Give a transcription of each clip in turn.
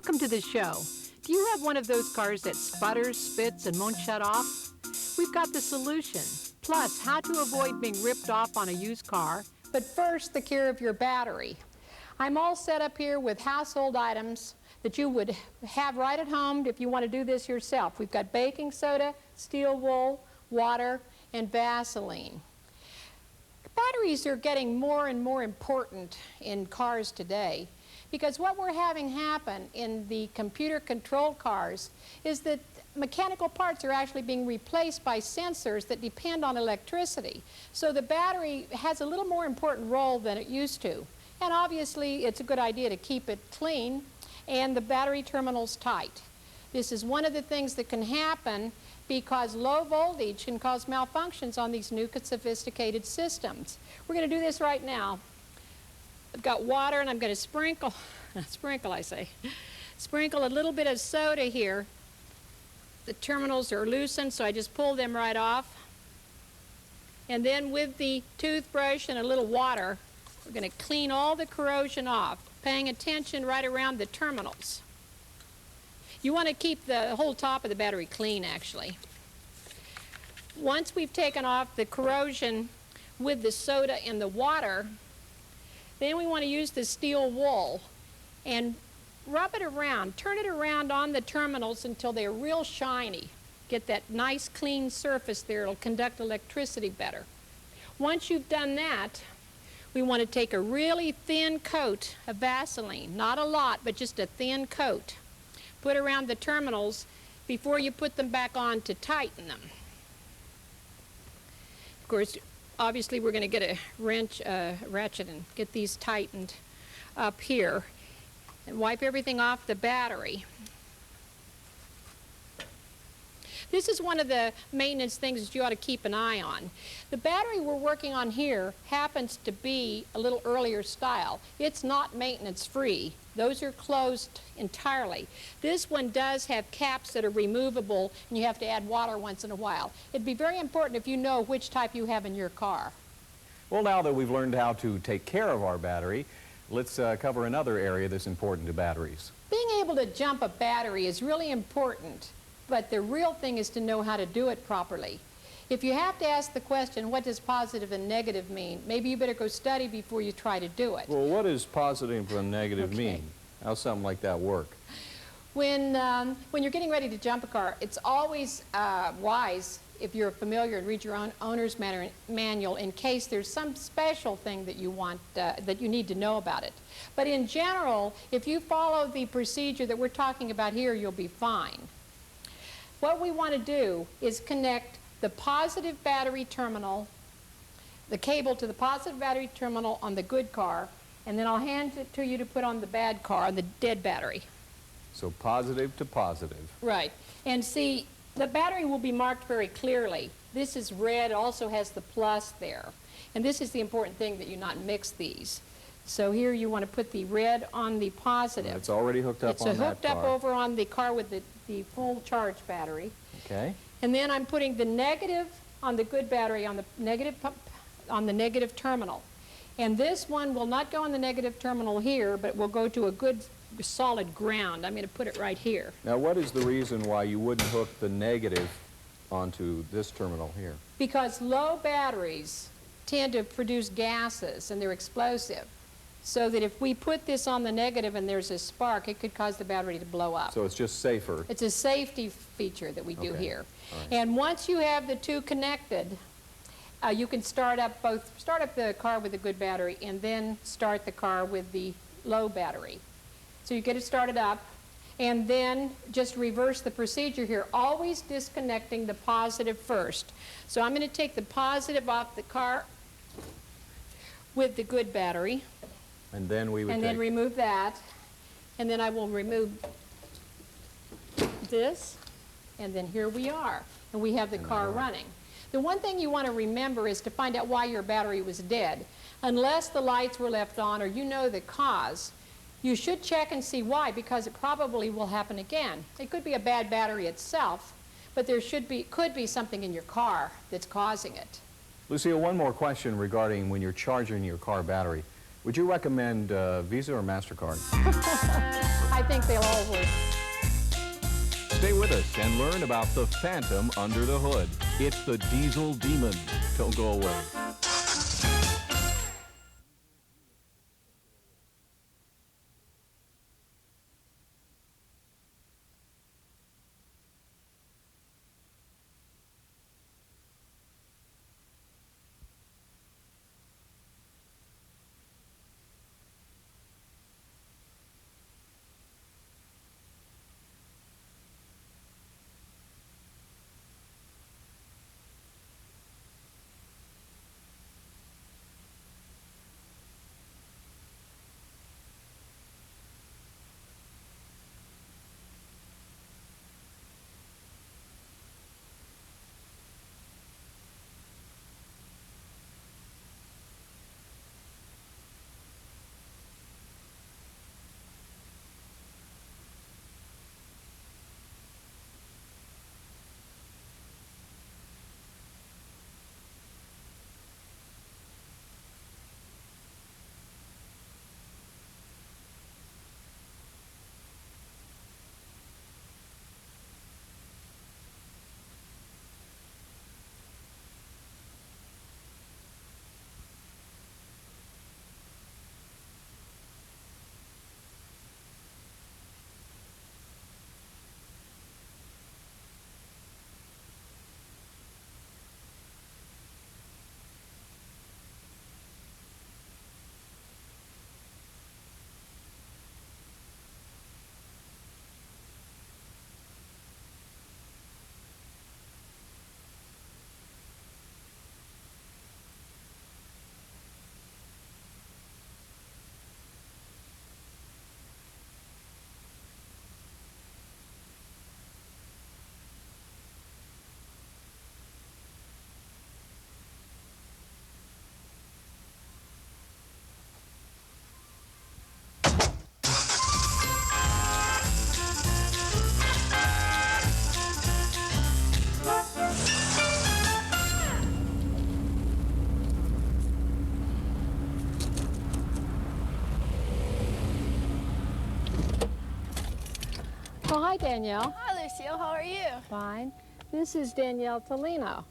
Welcome to the show. Do you have one of those cars that sputters, spits, and won't shut off? We've got the solution, plus how to avoid being ripped off on a used car. But first, the care of your battery. I'm all set up here with household items that you would have right at home if you want to do this yourself. We've got baking soda, steel wool, water, and Vaseline. Batteries are getting more and more important in cars today, because what we're having happen in the computer-controlled cars is that mechanical parts are actually being replaced by sensors that depend on electricity. So the battery has a little more important role than it used to. And obviously, it's a good idea to keep it clean and the battery terminals tight. This is one of the things that can happen because low voltage can cause malfunctions on these new sophisticated systems. We're going to do this right now. I've got water and I'm going to sprinkle a little bit of soda here. The terminals are loosened, so I just pull them right off. And then with the toothbrush and a little water, we're going to clean all the corrosion off, paying attention right around the terminals. You want to keep the whole top of the battery clean, actually. Once we've taken off the corrosion with the soda and the water, then we want to use the steel wool and rub it around, turn it around on the terminals until they're real shiny. Get that nice clean surface there. It'll conduct electricity better. Once you've done that, we want to take a really thin coat of Vaseline, not a lot, but just a thin coat. Put around the terminals before you put them back on to tighten them. Of course, obviously we're going to get a wrench, ratchet, and get these tightened up here and wipe everything off the battery. This is one of the maintenance things that you ought to keep an eye on. The battery we're working on here happens to be a little earlier style. It's not maintenance free. Those are closed entirely. This one does have caps that are removable, and you have to add water once in a while. It'd be very important if you know which type you have in your car. Well, now that we've learned how to take care of our battery, let's cover another area that's important to batteries. Being able to jump a battery is really important, but the real thing is to know how to do it properly. If you have to ask the question, what does positive and negative mean? Maybe you better go study before you try to do it. Well, what does positive and negative mean? How's something like that work? When you're getting ready to jump a car, it's always wise, if you're familiar, and read your own owner's manual in case there's some special thing that you want, that you need to know about it. But in general, if you follow the procedure that we're talking about here, you'll be fine. What we want to do is connect the positive battery terminal, the cable to the positive battery terminal on the good car, and then I'll hand it to you to put on the bad car, the dead battery. So positive to positive. Right. And see, the battery will be marked very clearly. This is red, also has the plus there. And this is the important thing, that you not mix these. So here you want to put the red on the positive. It's already hooked up on that car. It's hooked up over on the car with the full charge battery. Okay. And then I'm putting the negative on the good battery on the negative terminal. And this one will not go on the negative terminal here, but will go to a good solid ground. I'm going to put it right here. Now, what is the reason why you wouldn't hook the negative onto this terminal here? Because low batteries tend to produce gases, and they're explosive. So that if we put this on the negative and there's a spark, it could cause the battery to blow up. So it's just safer. It's a safety feature that we do here. Right. And once you have the two connected, you can start up the car with the good battery and then start the car with the low battery. So you get it started up, and then just reverse the procedure here, always disconnecting the positive first. So I'm going to take the positive off the car with the good battery. And then we would then remove that. And then I will remove this. And then here we are. And we have the car running. The one thing you want to remember is to find out why your battery was dead. Unless the lights were left on or you know the cause, you should check and see why, because it probably will happen again. It could be a bad battery itself, but there could be something in your car that's causing it. Lucille, one more question regarding when you're charging your car battery. Would you recommend Visa or MasterCard? I think they'll all work. Stay with us and learn about the phantom under the hood. It's the diesel demon. Don't go away. Well, hi, Danielle. Hi, Lucille. How are you? Fine. This is Danielle Tolino.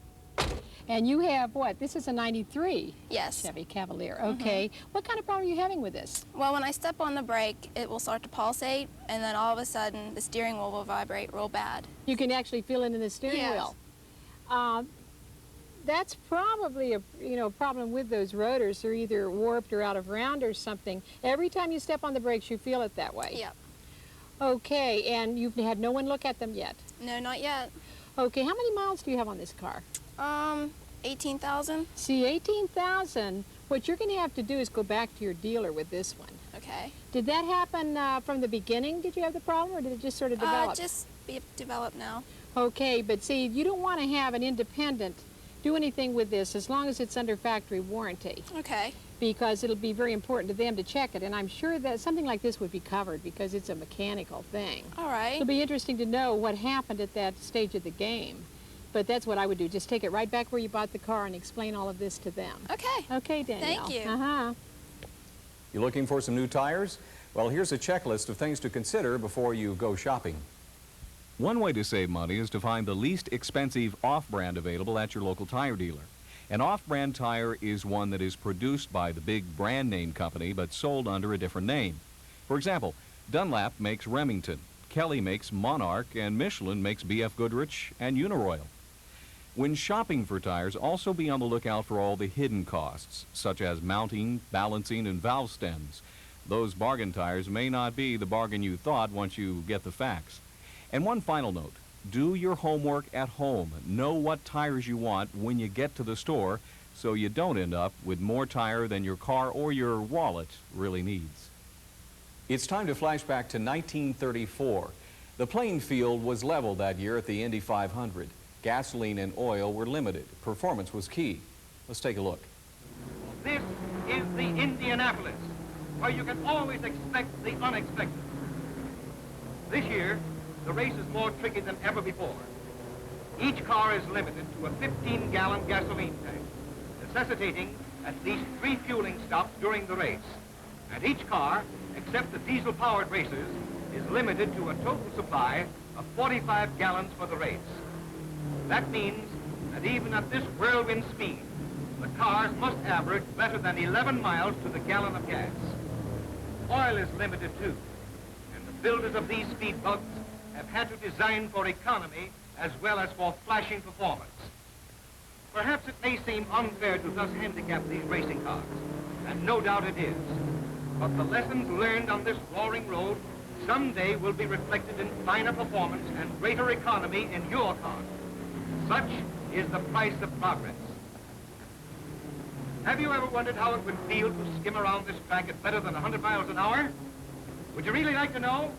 And you have what? This is a 93 Yes. Chevy Cavalier. Okay. What kind of problem are you having with this? Well, when I step on the brake, it will start to pulsate, and then all of a sudden, the steering wheel will vibrate real bad. You can actually feel it in the steering Yes. wheel. That's probably a problem with those rotors. They're either warped or out of round or something. Every time you step on the brakes, you feel it that way. Yep. Okay, and you've had no one look at them yet? No, not yet. Okay, how many miles do you have on this car? 18,000. See, 18,000. What you're going to have to do is go back to your dealer with this one. Okay. Did that happen from the beginning? Did you have the problem, or did it just sort of develop? Just be developed now. Okay, but see, you don't want to have an independent do anything with this as long as it's under factory warranty, Okay. because it'll be very important to them to check it, and I'm sure that something like this would be covered because it's a mechanical thing. All right. It'll be interesting to know what happened at that stage of the game, but that's what I would do. Just take it right back where you bought the car and explain all of this to them. Okay. Okay, Danielle. Thank you. Uh-huh. You looking for some new tires? Well, here's a checklist of things to consider before you go shopping. One way to save money is to find the least expensive off-brand available at your local tire dealer. An off-brand tire is one that is produced by the big brand name company but sold under a different name. For example, Dunlap makes Remington, Kelly makes Monarch, and Michelin makes B.F. Goodrich and Uniroyal. When shopping for tires, also be on the lookout for all the hidden costs, such as mounting, balancing, and valve stems. Those bargain tires may not be the bargain you thought once you get the facts. And one final note, do your homework at home. Know what tires you want when you get to the store so you don't end up with more tire than your car or your wallet really needs. It's time to flash back to 1934. The playing field was leveled that year at the Indy 500. Gasoline and oil were limited. Performance was key. Let's take a look. This is the Indianapolis, where you can always expect the unexpected. This year, the race is more tricky than ever before. Each car is limited to a 15-gallon gasoline tank, necessitating at least 3 fueling stops during the race. And each car, except the diesel-powered races, is limited to a total supply of 45 gallons for the race. That means that even at this whirlwind speed, the cars must average better than 11 miles to the gallon of gas. Oil is limited too, and the builders of these speed bugs have had to design for economy as well as for flashing performance. Perhaps it may seem unfair to thus handicap these racing cars, and no doubt it is. But the lessons learned on this roaring road someday will be reflected in finer performance and greater economy in your car. Such is the price of progress. Have you ever wondered how it would feel to skim around this track at better than 100 miles an hour? Would you really like to know?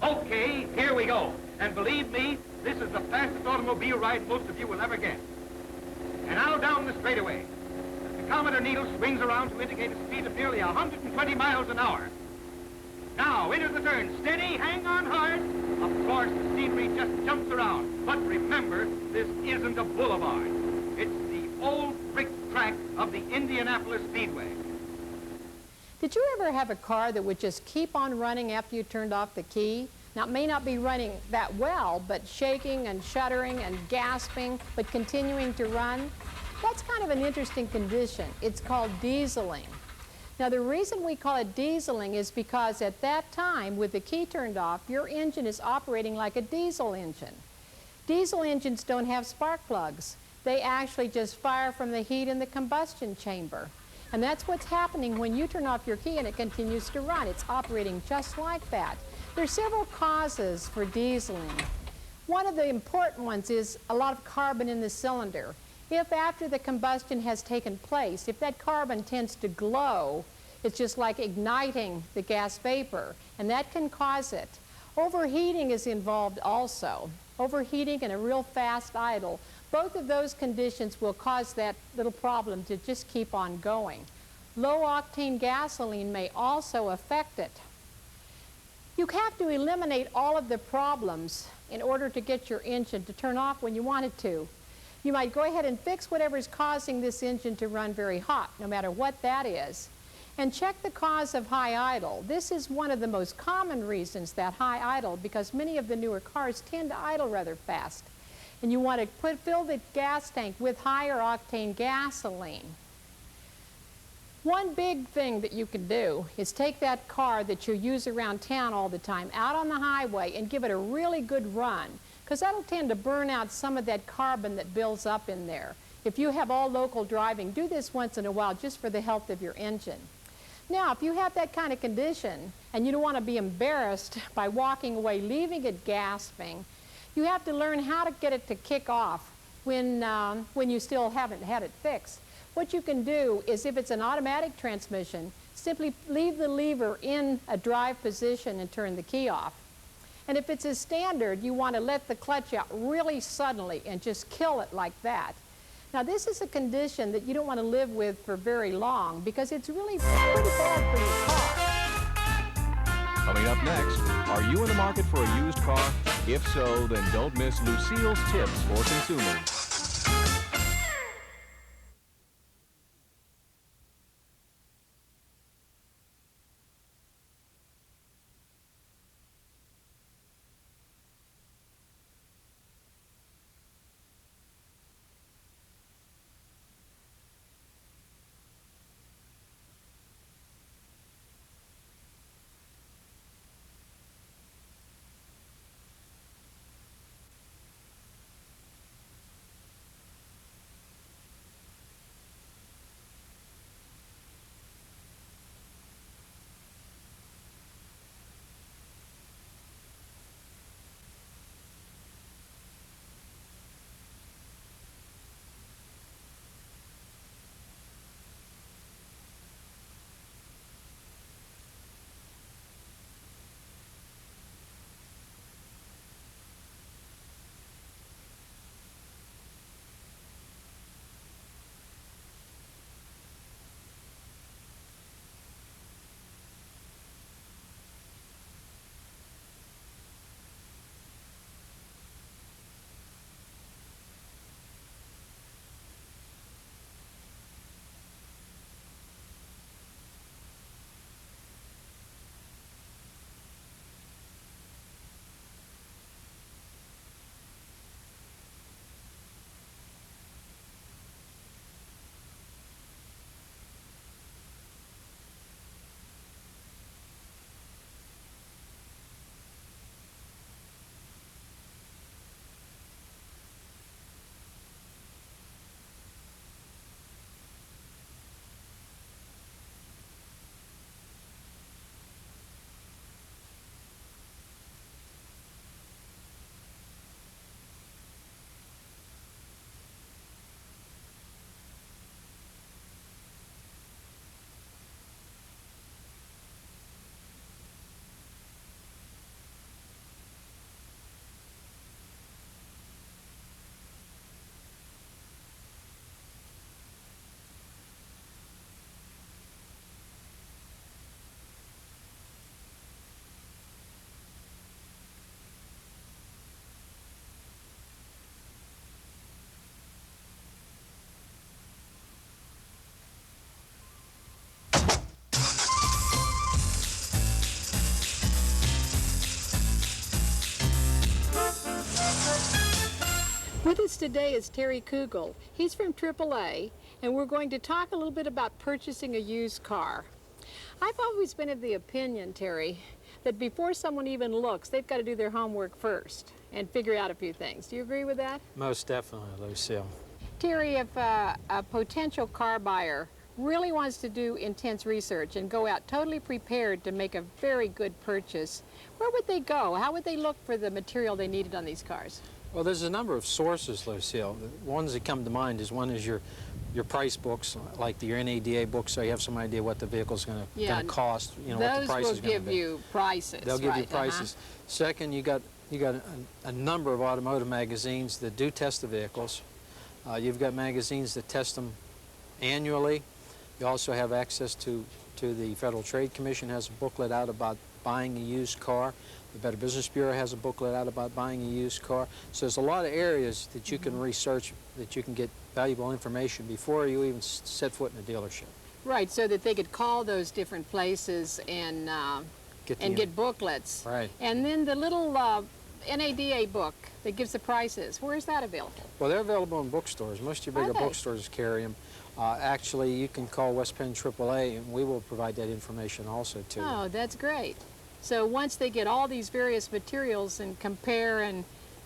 Okay, here we go. And believe me, this is the fastest automobile ride most of you will ever get. And now down the straightaway. The tachometer needle swings around to indicate a speed of nearly 120 miles an hour. Now, into the turn. Steady, hang on hard. Of course, the scenery just jumps around. But remember, this isn't a boulevard. It's the old brick track of the Indianapolis Speedway. Did you ever have a car that would just keep on running after you turned off the key? Now, it may not be running that well, but shaking and shuddering and gasping, but continuing to run? That's kind of an interesting condition. It's called dieseling. Now, the reason we call it dieseling is because at that time, with the key turned off, your engine is operating like a diesel engine. Diesel engines don't have spark plugs. They actually just fire from the heat in the combustion chamber. And that's what's happening when you turn off your key and it continues to run. It's operating just like that. There are several causes for dieseling. One of the important ones is a lot of carbon in the cylinder. If after the combustion has taken place, if that carbon tends to glow, it's just like igniting the gas vapor, and that can cause it. Overheating is involved also. Overheating and a real fast idle. Both of those conditions will cause that little problem to just keep on going. Low-octane gasoline may also affect it. You have to eliminate all of the problems in order to get your engine to turn off when you want it to. You might go ahead and fix whatever is causing this engine to run very hot, no matter what that is. And check the cause of high idle. This is one of the most common reasons that high idle, because many of the newer cars tend to idle rather fast. And you want to fill the gas tank with higher octane gasoline. One big thing that you can do is take that car that you use around town all the time out on the highway and give it a really good run, because that'll tend to burn out some of that carbon that builds up in there. If you have all local driving, do this once in a while just for the health of your engine. Now, if you have that kind of condition and you don't want to be embarrassed by walking away, leaving it gasping, you have to learn how to get it to kick off when you still haven't had it fixed. What you can do is, if it's an automatic transmission, simply leave the lever in a drive position and turn the key off. And if it's a standard, you want to let the clutch out really suddenly and just kill it like that. Now, this is a condition that you don't want to live with for very long, because it's really pretty bad for your car. Coming up next, are you in the market for a used car? If so, then don't miss Lucille's tips for consumers. With us today is Terry Kugel. He's from AAA, and we're going to talk a little bit about purchasing a used car. I've always been of the opinion, Terry, that before someone even looks, they've got to do their homework first and figure out a few things. Do you agree with that? Most definitely, Lucille. Terry, if a potential car buyer really wants to do intense research and go out totally prepared to make a very good purchase, where would they go? How would they look for the material they needed on these cars? Well, there's a number of sources, Lucille. The ones that come to mind is one is your price books, like your NADA books, so you have some idea what the vehicle's going to cost. You know, what the price is going to be. Those will give you prices. They'll give you prices. Second, you got a number of automotive magazines that do test the vehicles. You've got magazines that test them annually. You also have access to the Federal Trade Commission has a booklet out about buying a used car. The Better Business Bureau has a booklet out about buying a used car. So there's a lot of areas that you can research, that you can get valuable information before you even set foot in a dealership. Right, so that they could call those different places and get booklets. Right. And then the little NADA book that gives the prices, where is that available? Well, they're available in bookstores. Most of your bigger bookstores carry them. Actually, you can call West Penn AAA, and we will provide that information also to you. Oh, that's great. So once they get all these various materials and compare and,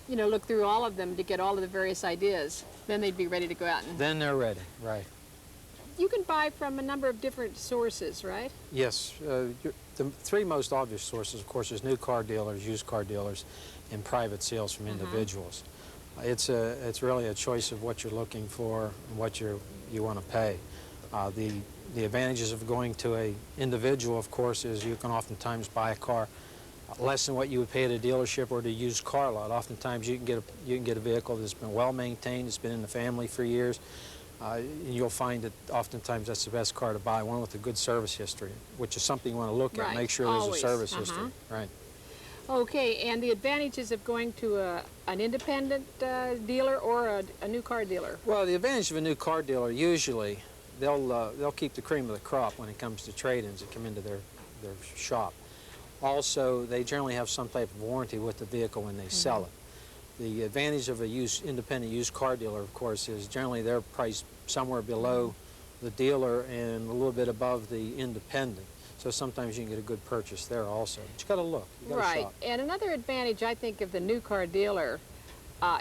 you know, look through all of them to get all of the various ideas, then they'd be ready to go out and... Then they're ready, right. You can buy from a number of different sources, right? Yes. The three most obvious sources, of course, is new car dealers, used car dealers, and private sales from individuals. It's really a choice of what you're looking for and what you want to pay. The advantages of going to an individual, of course, is you can oftentimes buy a car less than what you would pay at a dealership or at a used car lot. Oftentimes you can get a vehicle that's been well maintained, it's been in the family for years, and you'll find that oftentimes that's the best car to buy, one with a good service history, which is something you want to look at. Make sure there's a service history. Right. Okay, and the advantages of going to an independent dealer or a new car dealer? Well, the advantage of a new car dealer, usually, they'll keep the cream of the crop when it comes to trade-ins that come into their shop. Also, they generally have some type of warranty with the vehicle when they sell it. The advantage of a independent used car dealer, of course, is generally they're priced somewhere below the dealer and a little bit above the independent. So sometimes you can get a good purchase there also. But you got to look. You got to shop. And another advantage, I think, of the new car dealer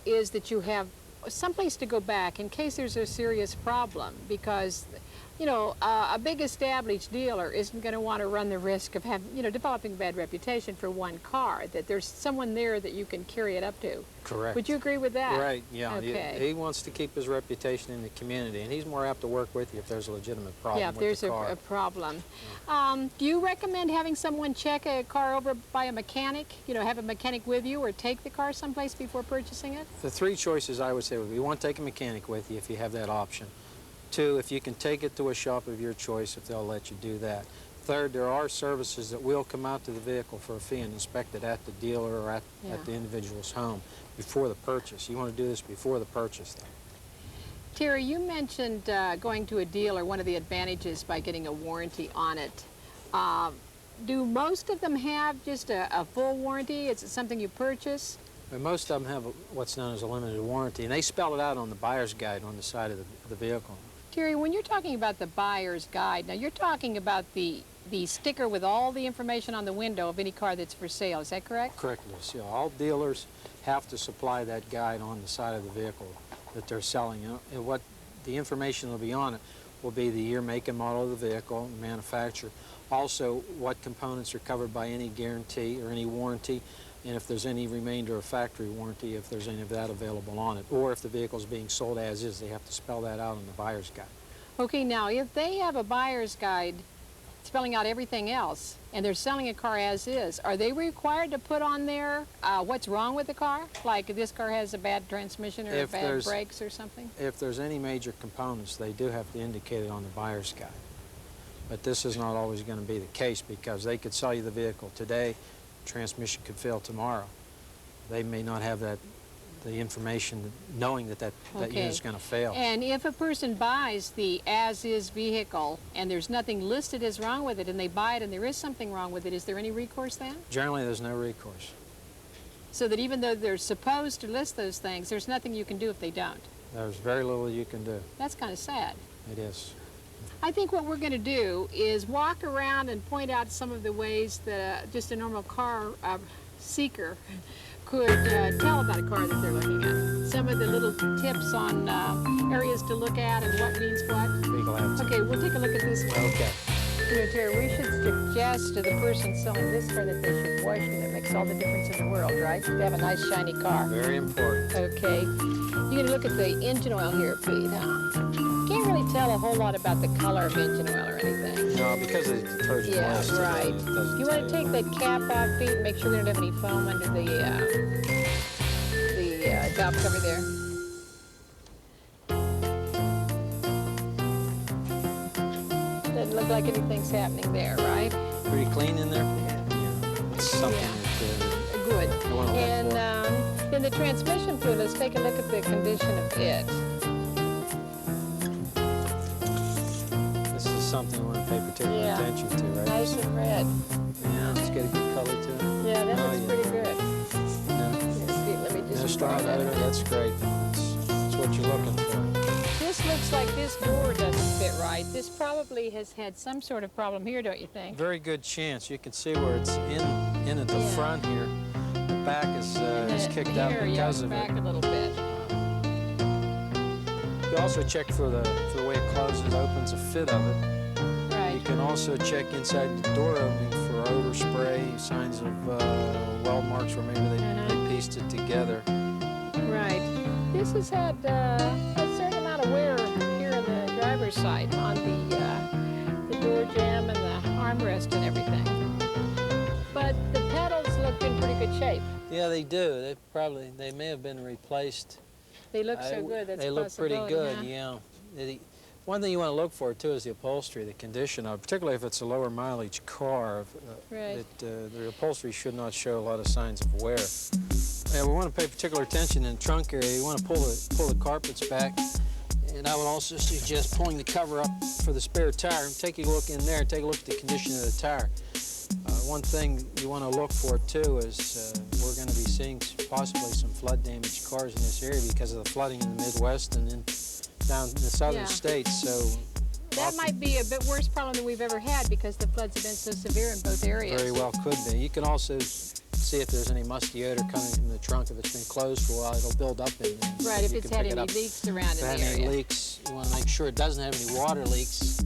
is that you have someplace to go back in case there's a serious problem, because, you know, a big established dealer isn't going to want to run the risk of developing a bad reputation for one car, that there's someone there that you can carry it up to. Correct. Would you agree with that? Right, yeah. Okay. He wants to keep his reputation in the community, and he's more apt to work with you if there's a legitimate problem with the car. Yeah, if there's a problem. Do you recommend having someone check a car over by a mechanic? You know, have a mechanic with you or take the car someplace before purchasing it? The three choices I would say would be, one, take a mechanic with you if you have that option. Two, if you can take it to a shop of your choice, if they'll let you do that. Third, there are services that will come out to the vehicle for a fee and inspect it at the dealer or at the individual's home before the purchase. You want to do this before the purchase, though. Terry, you mentioned going to a dealer, one of the advantages by getting a warranty on it. Do most of them have just a full warranty? Is it something you purchase? And most of them have what's known as a limited warranty, and they spell it out on the buyer's guide on the side of the vehicle. Terry, when you're talking about the buyer's guide, now you're talking about the sticker with all the information on the window of any car that's for sale, is that correct? Correct, Lucille. All dealers have to supply that guide on the side of the vehicle that they're selling. And what the information will be on it will be the year, make, and model of the vehicle, the manufacturer. Also, what components are covered by any guarantee or any warranty, and if there's any remainder of factory warranty, if there's any of that available on it. Or if the vehicle is being sold as is, they have to spell that out on the buyer's guide. Okay, now if they have a buyer's guide spelling out everything else, and they're selling a car as is, are they required to put on there what's wrong with the car? Like if this car has a bad transmission or bad brakes or something? If there's any major components, they do have to indicate it on the buyer's guide. But this is not always going to be the case, because they could sell you the vehicle today, transmission could fail tomorrow. They may not have the information knowing that unit's going to fail. And if a person buys the as-is vehicle and there's nothing listed as wrong with it, and they buy it and there is something wrong with it, is there any recourse then? Generally, there's no recourse. So that even though they're supposed to list those things, there's nothing you can do if they don't. There's very little you can do. That's kind of sad. It is. I think what we're going to do is walk around and point out some of the ways that just a normal car seeker could tell about a car that they're looking at. Some of the little tips on areas to look at and what means what. Legal answer. Okay, we'll take a look at this one. Okay. You know, Terry, we should suggest to the person selling this car that they should wash it. It makes all the difference in the world, right? To have a nice shiny car. Very important. Okay. You're going to look at the engine oil here, Pete, huh? Can't really tell a whole lot about the color of engine oil or anything. No, because of the detergent Yeah, lasts, right. it doesn't You want to tell take that cap off, Pete, and make sure we don't have any foam under the valve cover there. Doesn't look like anything's happening there, right? Pretty clean in there? Yeah. It's something that Good. you want to look And for. then the transmission fluid, let's take a look at the condition of it. This is something you want to pay particular Yeah. attention to, right? Nice and red. Yeah, it's got a good color to it. Yeah, that Oh, looks yeah. pretty good. No, Here, Pete, let me no just strong try that. odor, that's great. That's what you're looking for. This looks like this door doesn't fit right. This probably has had some sort of problem here, don't you think? Very good chance. You can see where it's in at the Yeah. front here. The back is kicked out Here, because yeah, of back it. a little bit. You also check for the way it closes, opens, the fit of it. You Right. can also check inside the door opening for overspray, signs of weld marks where maybe they pieced it together. Right. This has had a certain amount of wear here on the driver's side on the door jamb and the armrest and everything. But the pedals look in pretty good shape. Yeah, they do. They may have been replaced. They look so good. That's They a look pretty possibility, good, huh? yeah. One thing you want to look for too is the upholstery, the condition of it, particularly if it's a lower mileage car. Right. The upholstery should not show a lot of signs of wear. Yeah, we want to pay particular attention in the trunk area. You want to pull the carpets back, and I would also suggest pulling the cover up for the spare tire. Take a look in there. Take a look at the condition of the tire. One thing you want to look for too is we're going to be seeing possibly some flood-damaged cars in this area because of the flooding in the Midwest and then down in the southern Yeah. states. So That might be a bit worse problem than we've ever had because the floods have been so severe in both areas. very well could be. You can also see if there's any musty odor coming from the trunk. If it's been closed for a while, it'll build up in there. Right, if You it's can had pick it any up. leaks around If in it had the any area. leaks, you want to make sure it doesn't have any water leaks.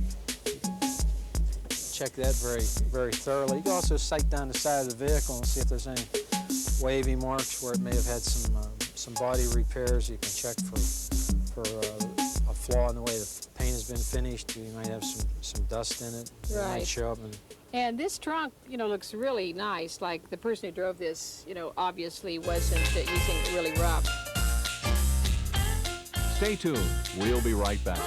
Check that very, very thoroughly. You can also sight down the side of the vehicle and see if there's any wavy marks where it may have had some body repairs. You can check for a flaw in the way the paint has been finished. You might have some dust in it. It Right. might show up. And this trunk, looks really nice. Like the person who drove this, obviously wasn't using it really rough. Stay tuned. We'll be right back.